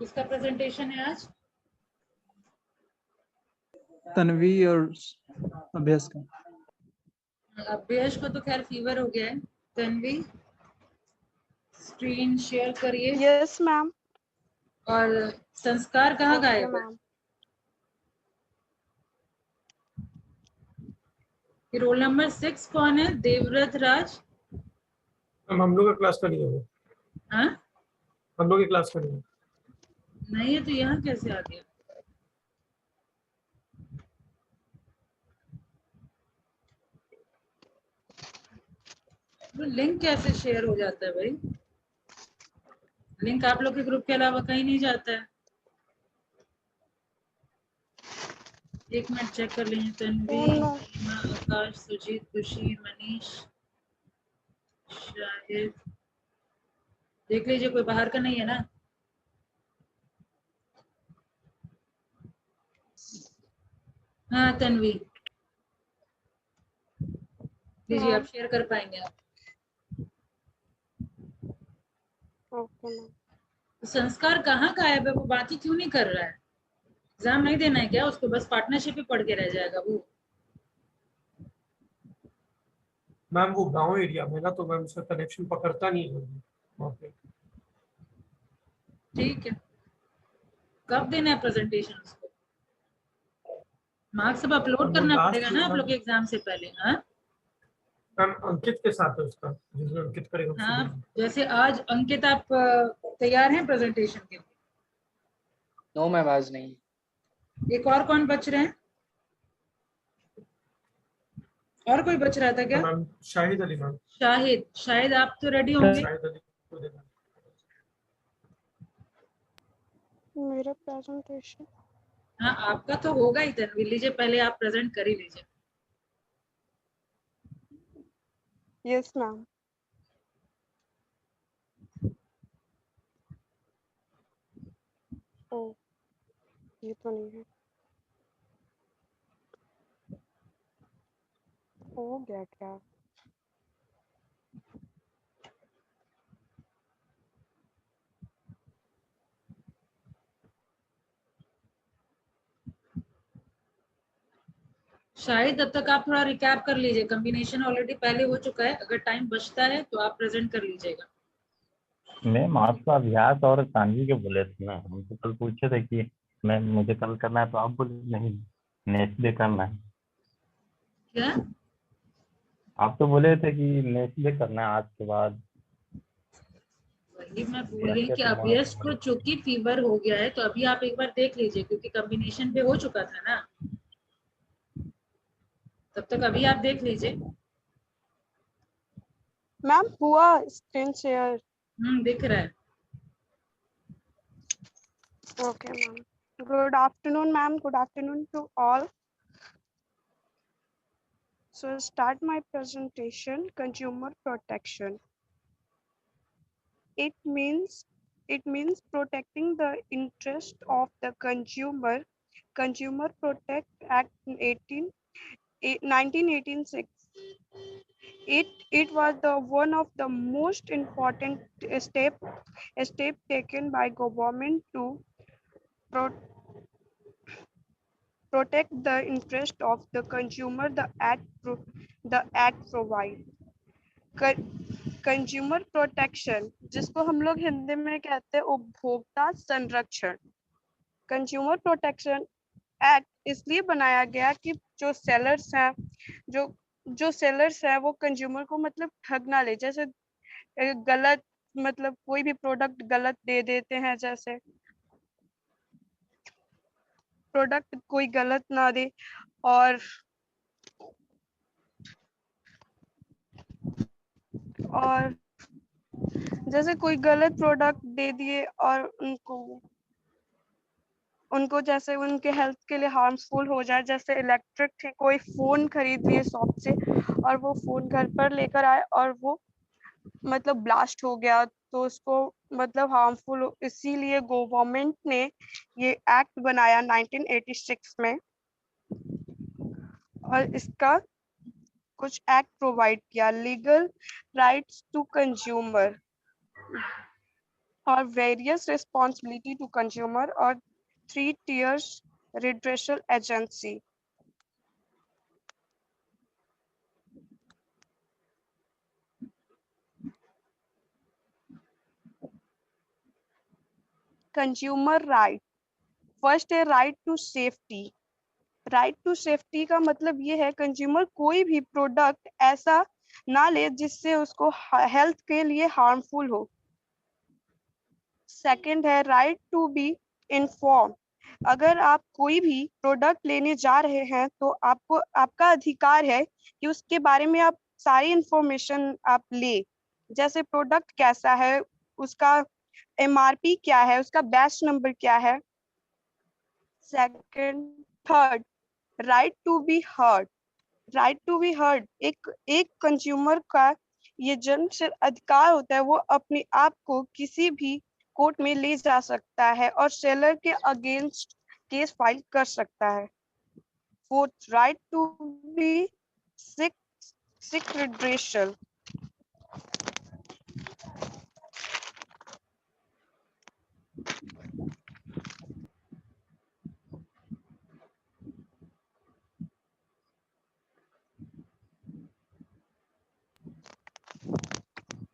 किसका प्रेजेंटेशन है आज? तन्वी और अभ्यास का। अभ्यास को तो खैर फीवर हो गया है। तन्वी स्क्रीन शेयर करिए। Yes ma'am. और संस्कार कहाँ ओके गायब है? मैम। रोल नंबर 6 कौन है? देवव्रत राज। हम लोग का क्लास का नहीं है वो, हाँ हम लोग की क्लास का नहीं है। नहीं है तो यहाँ कैसे आ गया? तो लिंक कैसे शेयर हो जाता है भाई? लिंक आप लोग के ग्रुप के अलावा कहीं नहीं जाता है। एक मिनट चेक कर लीजिए। तन्वी, सीमा, आकाश, सुजीत, खुशी, मनीष, शाहिद, देख लीजिए कोई बाहर का नहीं है ना? हाँ तन्वी लीजिए, आप शेयर कर पाएंगे आप? Okay ma'am. तो संस्कार कहाँ गायब है? वो बात ही क्यों नहीं कर रहा है? एग्जाम नहीं देना है क्या उसको? बस पार्टनरशिप ही पढ़ के रह जाएगा वो। मैम वो गांव एरिया में ना, तो मैम उसका कनेक्शन पकड़ता नहीं है वहाँ पे। ठीक है, कब देना है प्रेजेंटेशन उसको? मार्क्स सब अपलोड करना पड़ेगा ना आप लोग के एग्जाम से पहले। हाँ मैम अंकित के साथ है उसका, जिसमें अंकित करेगा उससे हाँ, देंगे। जैसे आज अंकित आप तैयार हैं प्रेजेंटेशन के लिए? नो मैम आज नहीं। एक और कौन बच रहे हैं? और कोई बच रहा था क्या? Ma'am Shahid Ali ma'am. शाहिद, शायद आप तो रेडी होंगे। शाहिद अली को देना। मेरा प्रेजेंटेशन। हाँ आपका तो होगा ही। तन्वी लीजिए, पहले आप प्रेजेंट कर ही लीजिए। Yes ma'am. ओ ये तो नहीं है। हो गया क्या? शायद तब तक आप थोड़ा रिकैप कर लीजिए। कॉम्बिनेशन ऑलरेडी पहले हो चुका है, अगर टाइम बचता है तो आप प्रेजेंट कर लीजिएगा। मैम आप तो अभ्यास और तानवी के बोले थे ना, हम तो कल पूछे थे कि मैम मुझे कल करना है, तो आप बोले नहीं नेक्स्ट डे करना है। क्या? आप तो बोले थे कि नेक्स्ट डे करना है आज के बाद। वही मैं बोल रही हूँ कि अभ्यस को चूंकि फीवर हो गया है, तो अभी आप एक बार देख लीजिए, क्योंकि कॉम्बिनेशन पे हो चुका था ना। तब तक अभी आप देख लीजिए। मैम हुआ स्क्रीन शेयर। दिख रहा है। Okay, ma'am. Good afternoon, ma'am. Good afternoon to all. So start my presentation, consumer protection. It means protecting the interest of the consumer. Consumer Protect Act 1986. It was the one of the most important step taken by government to protect the interest of the consumer. The act provide consumer protection, जिसको हम लोग हिंदी में कहते हैं उपभोक्ता संरक्षण। Consumer protection act इसलिए बनाया गया कि जो सेलर्स हैं वो कंज्यूमर को मतलब ठग ना ले। जैसे गलत मतलब कोई भी प्रोडक्ट गलत दे देते हैं, जैसे प्रोडक्ट कोई गलत ना दे, और जैसे कोई गलत प्रोडक्ट दे दिए और उनको जैसे उनके हेल्थ के लिए हार्मफुल हो जाए। जैसे इलेक्ट्रिक थी, कोई फोन खरीद लिए शॉप से और वो फोन घर पर लेकर आए और वो मतलब ब्लास्ट हो गया, तो उसको मतलब हार्मफुल। इसीलिए गवर्नमेंट ने ये एक्ट बनाया 1986 में, और इसका कुछ एक्ट प्रोवाइड किया। लीगल राइट्स टू कंज्यूमर, और वेरियस रिस्पॉन्सिबिलिटी टू कंज्यूमर और 3 tiers redressal agency. Consumer right, first है right to safety. Right to safety का मतलब ये है कंज्यूमर कोई भी प्रोडक्ट ऐसा ना ले जिससे उसको हेल्थ के लिए हार्मफुल हो। सेकंड है राइट टू बी इन्फॉर्म, अगर आप कोई भी प्रोडक्ट लेने जा रहे हैं तो आपको आपका अधिकार है कि उसके बारे में आप सारी इंफॉर्मेशन आप ले, जैसे प्रोडक्ट कैसा है, उसका एमआरपी क्या है, उसका बैच नंबर क्या है। Second, third right to be heard. Right to be heard एक कंज्यूमर का ये जन्म से अधिकार होता है, वो अपने आप को किसी भी कोर्ट में ले जा सकता है और सेलर के अगेंस्ट केस फाइल कर सकता है। Fourth, right to be seek redressal.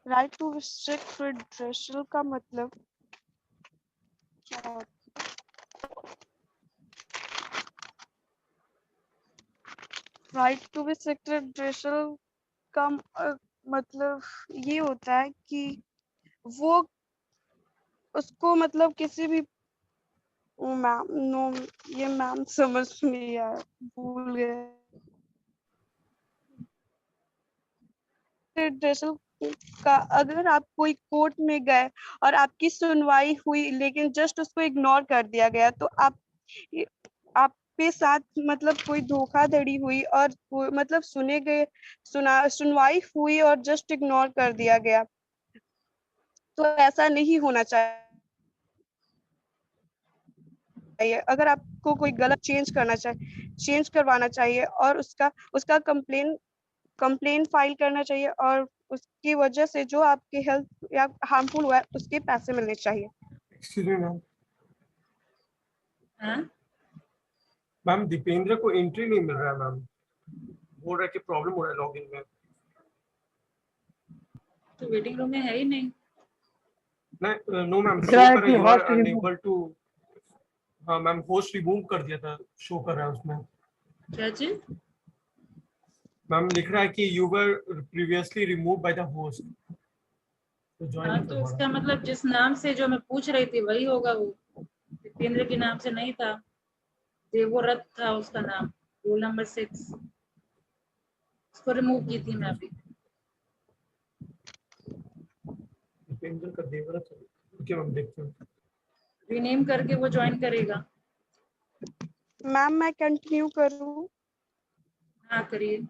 Right to be seek redressal का मतलब क्या है? Right to be seek redressal का मतलब ये होता है कि वो उसको मतलब किसी भी मैम नो, ये मैम समझ नहीं आया, भूल गए। रिड्रेसल का अगर आप कोई कोर्ट में गए और आपकी सुनवाई हुई लेकिन जस्ट उसको इग्नोर कर दिया गया, तो आपके साथ मतलब कोई धोखाधड़ी हुई और मतलब सुनवाई हुई और जस्ट इग्नोर कर दिया गया, तो ऐसा नहीं होना चाहिए। अगर आपको कोई गलत चेंज करवाना चाहिए और उसका कंप्लेन फाइल करना चाहिए और उसकी वजह से जो आपके हेल्थ या हार्मफुल हुआ है उसके पैसे मिलने चाहिए। एक्सक्यूज मी मैम, हाँ मैम दीपेंद्र को एंट्री नहीं मिल रहा है मैम, बोल रहा है कि प्रॉब्लम हो रहा है लॉगिन में। तो वेटिंग रूम में है ही नहीं। नहीं नो मैम, दिख शो रहा है कर कि रहा है, you are host remove। Unable to. हाँ मैम, होस्ट रिमूव कर दिया था, शो कर रहा है उसमें। क्या चीज? मैम लिख रहा है कि you were previously remove by the host, तो ज्वाइन हाँ नहीं तो कर पा इसका रहा। मतलब जिस नाम से जो मैं पूछ रही थी वही होगा, वो दीपेंद्र के नाम से नहीं था, देवोरथ था उसका नाम, रोल नंबर 6। उसको रिमूव की थी मैं अभी। दीपेंद्र का देवरथ, ओके मैम देखते हैं। रीनेम करके वो ज्वाइन करेगा। मैम मैं कंटिन्यू करूं? हाँ करिए।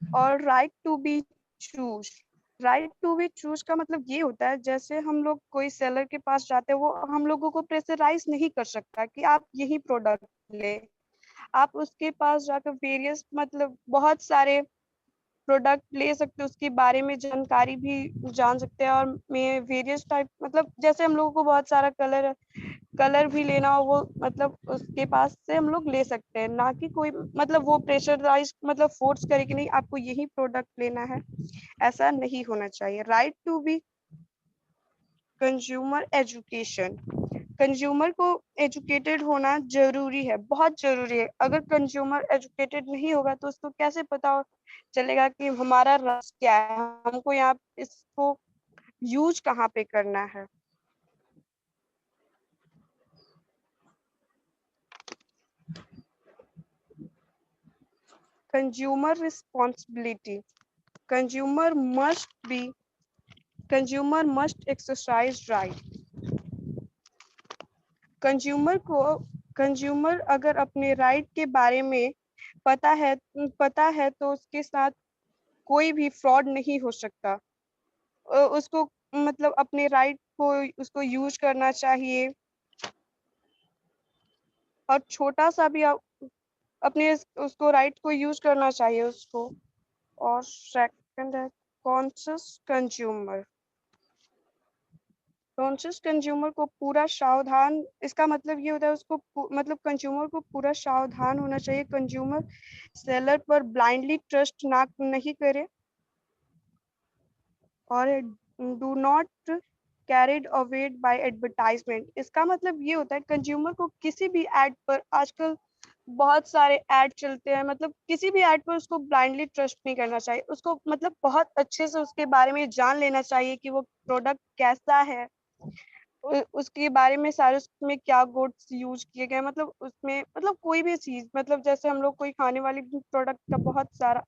और right to be choose. Right to be choose का मतलब ये होता है जैसे हम लोग कोई सेलर के पास जाते हैं, वो हम लोगों को प्रेशराइज नहीं कर सकता कि आप यही प्रोडक्ट ले। आप उसके पास जाकर वेरियस मतलब बहुत सारे प्रोडक्ट ले सकते हो, उसके बारे में जानकारी भी जान सकते हैं और में वेरियस टाइप मतलब जैसे हम लोगों को बहुत सारा कलर भी लेना हो, वो मतलब उसके पास से हम लोग ले सकते हैं, ना कि कोई मतलब वो प्रेशराइज मतलब फोर्स करे कि नहीं आपको यही प्रोडक्ट लेना है, ऐसा नहीं होना चाहिए। Right to be consumer education. Consumer को एजुकेटेड होना जरूरी है, बहुत जरूरी है। अगर कंज्यूमर एजुकेटेड नहीं होगा तो उसको कैसे पता चलेगा कि हमारा रस क्या है, हमको यहाँ इसको यूज कहाँ पे करना है। Consumer responsibility. Consumer must exercise right. Consumer अगर अपने राइट के बारे में पता है तो उसके साथ कोई भी फ्रॉड नहीं हो सकता। उसको मतलब अपने राइट को उसको यूज करना चाहिए और छोटा सा भी अपने उसको राइट को यूज करना चाहिए उसको। और सेकंड है कॉन्शियस कंज्यूमर। कॉन्शियस कंज्यूमर को पूरा सावधान, इसका मतलब ये होता है उसको मतलब कंज्यूमर को पूरा सावधान होना चाहिए। कंज्यूमर सेलर पर ब्लाइंडली ट्रस्ट ना नहीं करे और do not carried away by advertisement. इसका मतलब ये होता है कंज्यूमर को किसी भी एड पर, आजकल बहुत सारे ऐड चलते हैं, मतलब किसी भी ऐड पर उसको ब्लाइंडली ट्रस्ट नहीं करना चाहिए। उसको मतलब बहुत अच्छे से उसके बारे में जान लेना चाहिए कि वो प्रोडक्ट कैसा है, उसके बारे में सारे, उसमें क्या गुड्स यूज किए गए, मतलब उसमें मतलब कोई भी चीज, मतलब जैसे हम लोग कोई खाने वाली प्रोडक्ट का बहुत सारा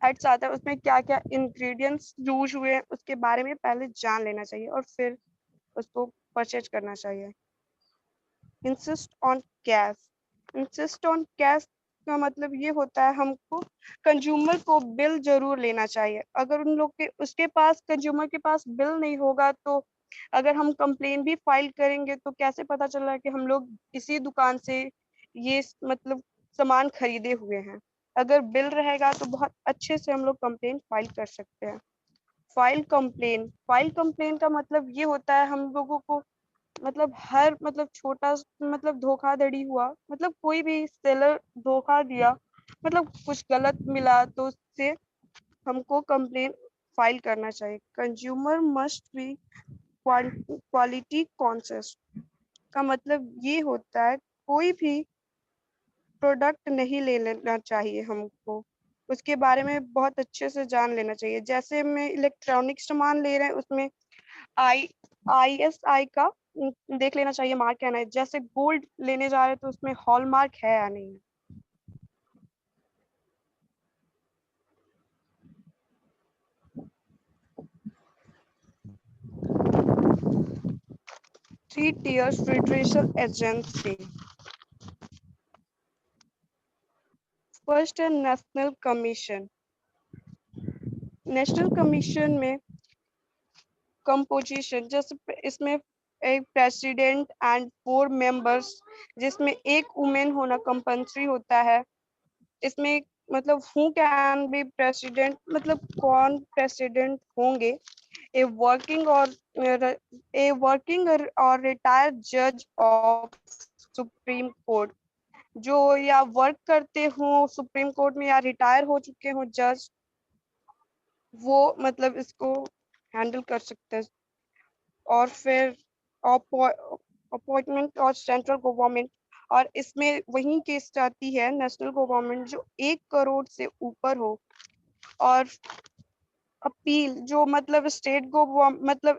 एड्स आता है, उसमें क्या क्या इंग्रेडिएंट्स यूज हुए हैं उसके बारे में पहले जान लेना चाहिए और फिर उसको परचेज करना चाहिए। Insist on cash. Insist on cash का मतलब ये होता है हमको कंज्यूमर को बिल जरूर लेना चाहिए। अगर उन लोग के उसके पास कंज्यूमर के पास बिल नहीं होगा तो अगर हम कंप्लेन भी फाइल करेंगे तो कैसे पता चल रहा है कि हम लोग इसी दुकान से ये मतलब सामान खरीदे हुए हैं। अगर बिल रहेगा तो बहुत अच्छे से हम लोग कंप्लेन फाइल कर सकते हैं। फाइल कंप्लेन का मतलब ये होता है हम लोगों को मतलब हर मतलब छोटा मतलब धोखाधड़ी हुआ, मतलब कोई भी सेलर धोखा दिया, मतलब कुछ गलत मिला तो उससे हमको कंप्लेन फाइल करना चाहिए। Consumer must be quality conscious का मतलब ये होता है कोई भी प्रोडक्ट नहीं ले लेना चाहिए हमको, उसके बारे में बहुत अच्छे से जान लेना चाहिए। जैसे में इलेक्ट्रॉनिक सामान ले रहे हैं उसमें ISI का देख लेना चाहिए मार्क क्या है। जैसे गोल्ड लेने जा रहे हैं तो उसमें हॉलमार्क है या नहीं। Three tiers federation agency. First है नेशनल कमीशन। नेशनल कमीशन में कंपोजिशन, जैसे इसमें एक प्रेसिडेंट एंड 4 मेंबर्स, जिसमें एक वुमेन होना कंपल्सरी होता है। इसमें मतलब हु कैन बी प्रेसिडेंट, मतलब कौन प्रेसिडेंट होंगे। ए वर्किंग और रिटायर्ड जज ऑफ सुप्रीम कोर्ट, जो या वर्क करते हो सुप्रीम कोर्ट में या रिटायर हो चुके हो जज, वो मतलब इसको हैंडल कर सकते हैं। और फिर अपॉइंटमेंट और सेंट्रल गवर्नमेंट, और इसमें वही केस आती है नेशनल गवर्नमेंट जो 1 करोड़ से ऊपर हो। और अपील जो मतलब मतलब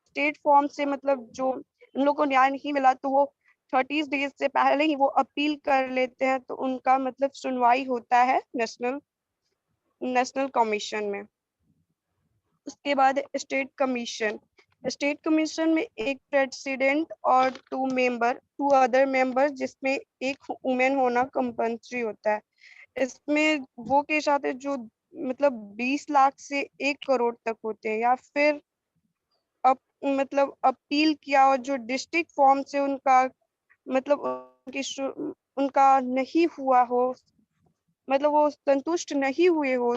स्टेट फॉर्म से मतलब जो इन लोगों को न्याय नहीं मिला तो वो 30 डेज से पहले ही वो अपील कर लेते हैं, तो उनका मतलब सुनवाई होता है नेशनल कमीशन में। उसके बाद स्टेट कमीशन। स्टेट कमीशन में एक प्रेसिडेंट और 2 अदर मेंबर, जिसमें एक वुमेन होना कंपल्सरी होता है। इसमें वो केस आते हैं जो मतलब 20 लाख से 1 करोड़ तक होते हैं, या फिर मतलब अपील किया और जो डिस्ट्रिक्ट फॉर्म से उनका मतलब उनका नहीं हुआ हो, मतलब वो संतुष्ट नहीं हुए हो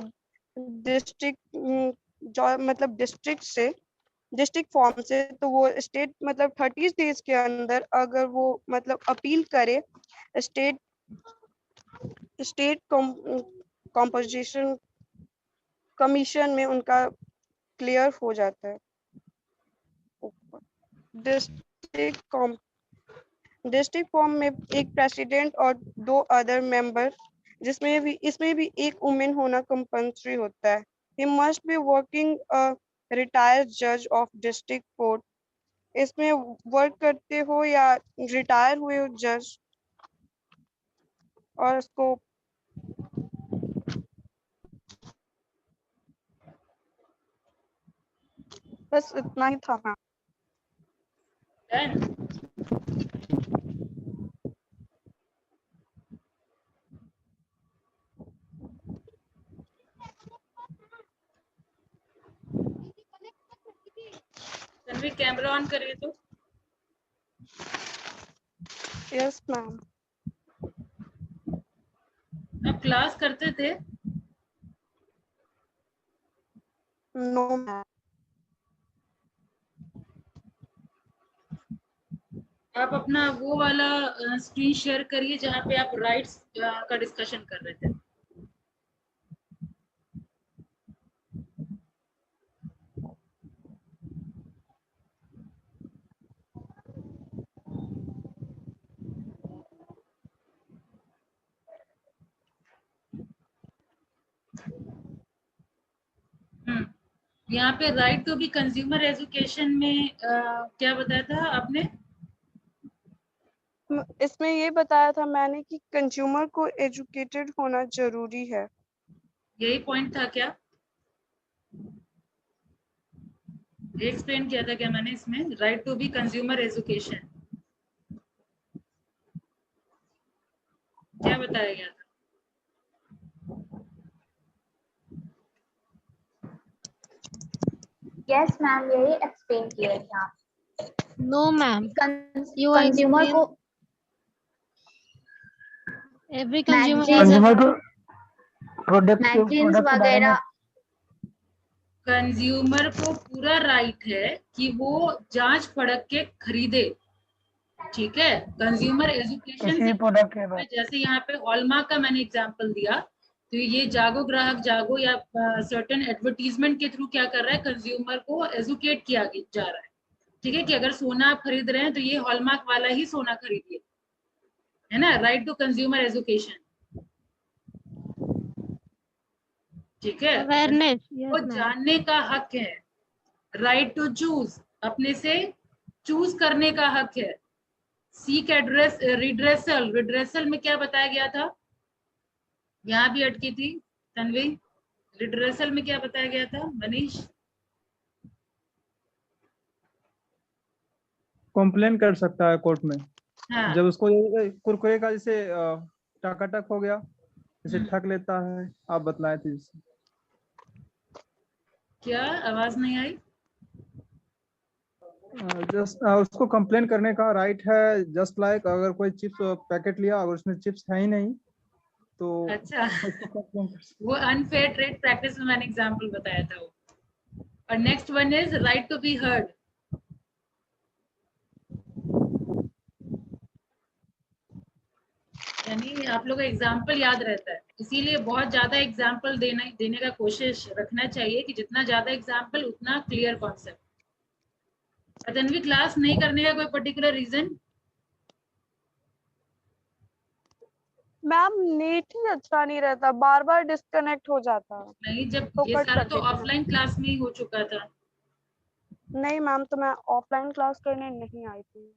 डिस्ट्रिक्ट जो मतलब डिस्ट्रिक्ट फॉर्म से, तो वो स्टेट मतलब 30 डेज के अंदर अगर वो मतलब अपील करे स्टेट कॉम्पोजिशन कमीशन में, उनका क्लियर हो जाता है। डिस्ट्रिक्ट फॉर्म में एक प्रेसिडेंट और 2 अदर मेंबर, इसमें भी एक वुमेन होना कंपल्सरी होता है। He must be working retired जज ऑफ डिस्ट्रिक्ट कोर्ट, इसमें वर्क करते हो या रिटायर हुए हो जज। और इसको बस इतना ही था ma'am. Done. Tanvi camera on करिए तो। Yes ma'am. आप क्लास करते थे? No ma'am. आप अपना वो वाला स्क्रीन शेयर करिए जहाँ पे आप राइट्स का डिस्कशन कर रहे थे। यहाँ पे right to be consumer education में क्या बताया था आपने? इसमें ये बताया था मैंने कि कंज्यूमर को एजुकेटेड होना जरूरी है। यही पॉइंट था क्या? एक्सप्लेन किया था क्या मैंने इसमें? Right to be consumer education क्या बताया गया था? यस मैम, यही एक्सप्लेन किया था। नो मैम, कंज्यूमर को every consumer consumer has product वगैरह कंज्यूमर को पूरा राइट है कि वो जांच परख के खरीदे, ठीक है। कंज्यूमर एजुकेशन से प्रोडक्ट जैसे यहाँ पे हॉलमार्क का मैंने एग्जांपल दिया, तो ये जागो ग्राहक जागो या सर्टेन एडवर्टीजमेंट के थ्रू क्या कर रहा है, कंज्यूमर को एजुकेट किया जा रहा है, ठीक है, कि अगर सोना आप खरीद रहे हैं तो ये हॉलमार्क वाला ही सोना खरीदिए, है ना। राइट टू कंज्यूमर एजुकेशन, ठीक है। अवेयरनेस, वो जानने का हक है। राइट टू चूज, अपने से चूज करने का हक है। सीक एड्रेस रिड्रेसल, रिड्रेसल में क्या बताया गया था? यहाँ भी अटकी थी तन्वी। रिड्रेसल में क्या बताया गया था मनीष? कंप्लेन कर सकता है कोर्ट में। हाँ, जब उसको कुरकुरे का जैसे टकाटक हो गया, जैसे ठग लेता है, आप बतलाए थे जिससे। क्या आवाज नहीं आई? जस्ट उसको कंप्लेन करने का राइट है। जस्ट लाइक अगर कोई चिप्स पैकेट लिया, अगर उसमें चिप्स है ही नहीं तो अच्छा उसको complain कर सकते। वो अनफेयर ट्रेड प्रैक्टिस में मैंने एग्जांपल बताया था वो। और next one is right to be heard. यानी आप लोगों को एग्जाम्पल याद रहता है, इसीलिए बहुत ज्यादा एग्जाम्पल देने का कोशिश रखना चाहिए कि जितना ज्यादा एग्जाम्पल उतना क्लियर कॉन्सेप्ट। तन्वी क्लास नहीं करने का कोई पर्टिकुलर रीजन? मैम नेट ही अच्छा नहीं रहता, बार बार डिस्कनेक्ट हो जाता है। नहीं, जब तो ये कट सारा कर तो देती हूँ। ऑफलाइन क्लास में ही हो चुका था। नहीं मैम, तो मैं ऑफलाइन क्लास करने नहीं आई थी।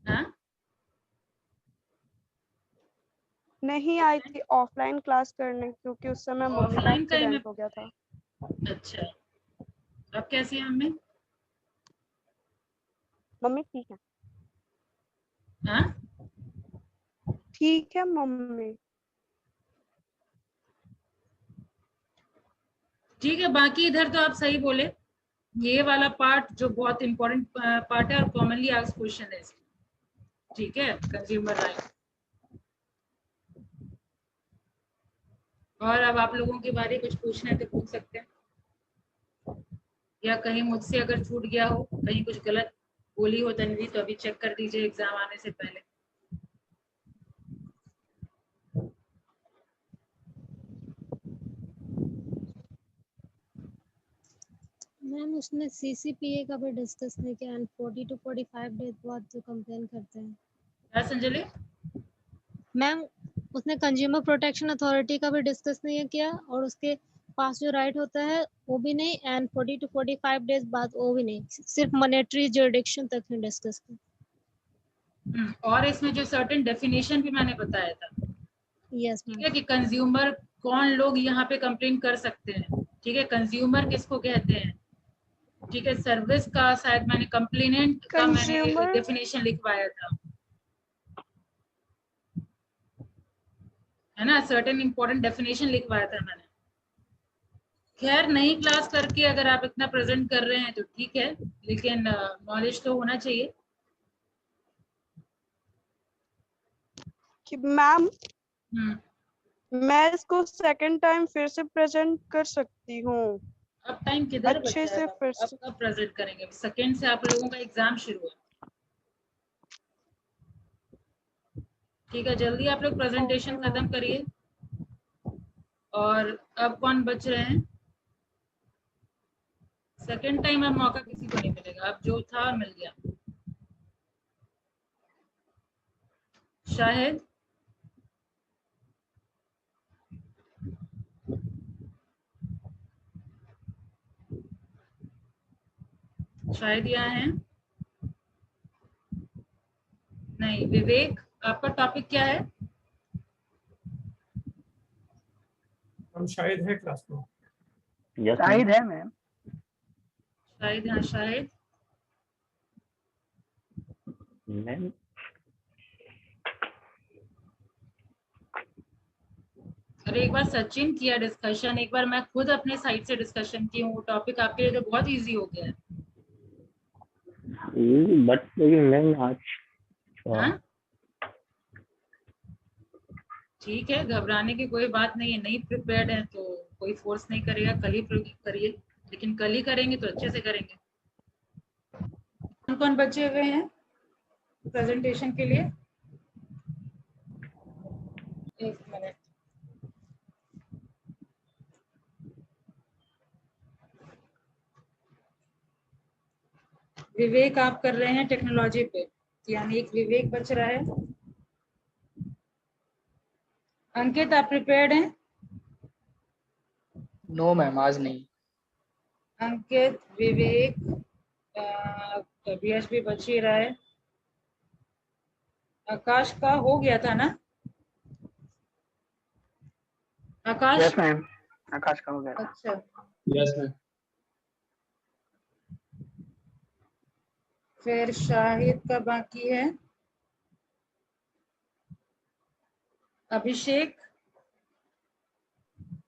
हाँ, नहीं आई थी ऑफलाइन क्लास करने, क्योंकि उस समय मम्मी का ऑफलाइन का ही एक्सीडेंट हो गया था। अच्छा, अब कैसी है मम्मी? मम्मी ठीक है, हाँ, ठीक है मम्मी। ठीक है। बाकी इधर तो आप सही बोले, ये वाला पार्ट जो बहुत इंपॉर्टेंट पार्ट है और कॉमनली आस्क्ड क्वेश्चन है, ठीक है, कंज्यूमर राइट। और अब आप लोगों के बारे में कुछ पूछना है तो पूछ सकते हैं, या कहीं मुझसे अगर छूट गया हो, कहीं कुछ गलत बोली हो तन्वी, तो अभी चेक कर दीजिए एग्जाम आने से पहले। मैम उसने सीसीपीए का भी डिस्कस नहीं किया एंड 40 to 45 डेज बाद जो कंप्लेन करते हैं। क्या संजलि? मैम उसने कंज्यूमर प्रोटेक्शन अथॉरिटी का भी डिस्कस नहीं किया और उसके पास जो राइट होता है वो भी नहीं, एंड 40 to 45 डेज बाद वो भी नहीं, सिर्फ मॉनेटरी जुरिडिक्शन तक ही डिस्कस किया। और इसमें जो सर्टेन डेफिनेशन भी मैंने बताया था, यस ठीक मैम। है, कि कंज्यूमर कौन लोग यहाँ पे कंप्लेन कर सकते हैं, ठीक है। कंज्यूमर किसको कहते हैं, ठीक है। सर्विस का शायद मैंने कंप्लेनेंट का मैंने कंज्यूमर डेफिनेशन लिखवाया था, है ना। सर्टेन इंपॉर्टेंट डेफिनेशन लिखवाया था मैंने। खैर नई क्लास करके अगर आप इतना प्रेजेंट कर रहे हैं तो ठीक है, लेकिन नॉलेज तो होना चाहिए। कि मैम हम्म, मैं इसको सेकंड टाइम फिर से प्रेजेंट कर सकती हूँ अब टाइम किधर अच्छे बचा से है? फिर अब से। कब प्रेजेंट करेंगे? सेकंड से आप लोगों का एग्जाम शुरू है। ठीक है, जल्दी आप लोग प्रेजेंटेशन Okay, खत्म करिए। और अब कौन बच रहे हैं? सेकंड टाइम अब मौका किसी को नहीं मिलेगा, अब जो था मिल गया। शाहिद, शायद यहाँ हैं? नहीं। विवेक, आपका टॉपिक क्या है? हम शायद है क्लास में। यस शाहिद है मैम। शायद, हाँ शायद। मैम। अरे एक बार सचिन किया डिस्कशन, एक बार मैं खुद अपने साइड से डिस्कशन की हूँ। टॉपिक आपके लिए तो बहुत इजी हो गया है। बट मैम आज हाँ? ठीक है, घबराने की कोई बात नहीं है। नहीं प्रिपेयर्ड है तो कोई फोर्स नहीं करेगा, कल ही करिए, लेकिन कल ही करेंगे तो अच्छे से करेंगे। कौन कौन बचे हुए हैं प्रेजेंटेशन के लिए? एक मिनट। विवेक आप कर रहे हैं टेक्नोलॉजी पे, यानी एक विवेक बच रहा है। अंकित, आप प्रिपेयर्ड हैं? नो मैम आज नहीं। अंकित, विवेक, अभियश भी बच ही रहा है। आकाश का हो गया था ना? आकाश? यस मैम, आकाश का हो गया। अच्छा, यस मैम। फिर शाहिद का बाकी है। अभिषेक,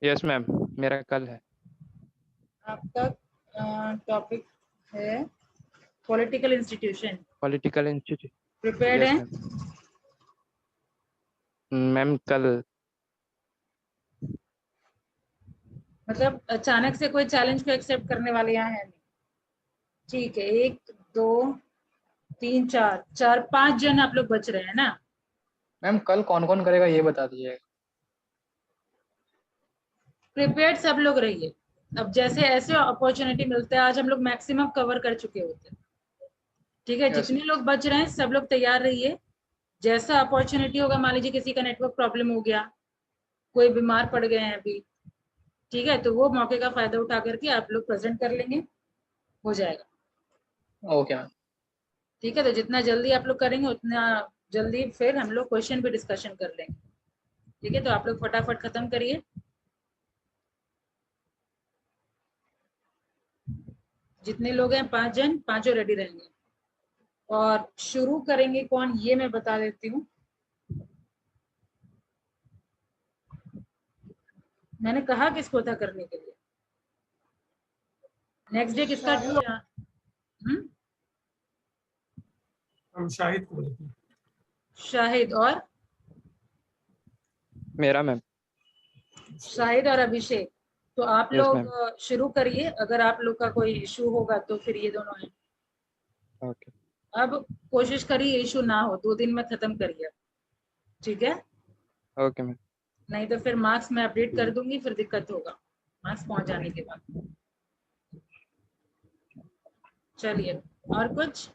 यस मैम, मेरा कल है। आपका टॉपिक है political institution. Political institute. Prepared yes है? मैम। मैम कल। मतलब अचानक से कोई चैलेंज को एक्सेप्ट करने वाले यहाँ है नहीं। ठीक है, 1 2 3 4 4 5 जन आप लोग बच रहे हैं ना? मैम कल कौन कौन करेगा ये बता दीजिए। प्रिपेयर्ड सब लोग रहिए। अब जैसे ऐसे अपॉर्चुनिटी मिलते हैं, आज हम लोग मैक्सिमम कवर कर चुके होते हैं। ठीक है, Yes, जितने लोग बच रहे हैं सब लोग तैयार रहिए। जैसा अपॉर्चुनिटी होगा, मान लीजिए किसी का नेटवर्क प्रॉब्लम हो गया, कोई बीमार पड़ गए हैं अभी, ठीक है, तो वो मौके का फायदा उठा करके आप लोग प्रेजेंट कर लेंगे, हो जाएगा। Okay ma'am. ठीक है, तो जितना जल्दी आप लोग करेंगे उतना जल्दी फिर हम लोग क्वेश्चन भी डिस्कशन कर लेंगे। ठीक है, तो आप लोग फटाफट खत्म करिए। जितने लोग हैं 5 जन, पांचों रेडी रहेंगे। और शुरू करेंगे कौन, ये मैं बता देती हूँ। मैंने कहा किसको था करने के लिए। नेक्स्ट डे किसका? हम शाहिद को बोले थे। शाहिद और मेरा मैम। शाहिद और अभिषेक। तो आप Yes, लोग ma'am. शुरू करिए। अगर आप लोग का कोई इशू होगा तो फिर ये दोनों हैं। ओके। अब कोशिश करिए इशू ना हो, 2 दिन में खत्म करिए। ठीक है, ओके मैम। नहीं तो फिर मार्क्स मैं अपडेट कर दूंगी, फिर दिक्कत होगा मार्क्स पहुंच जाने के बाद। चलिए, और कुछ?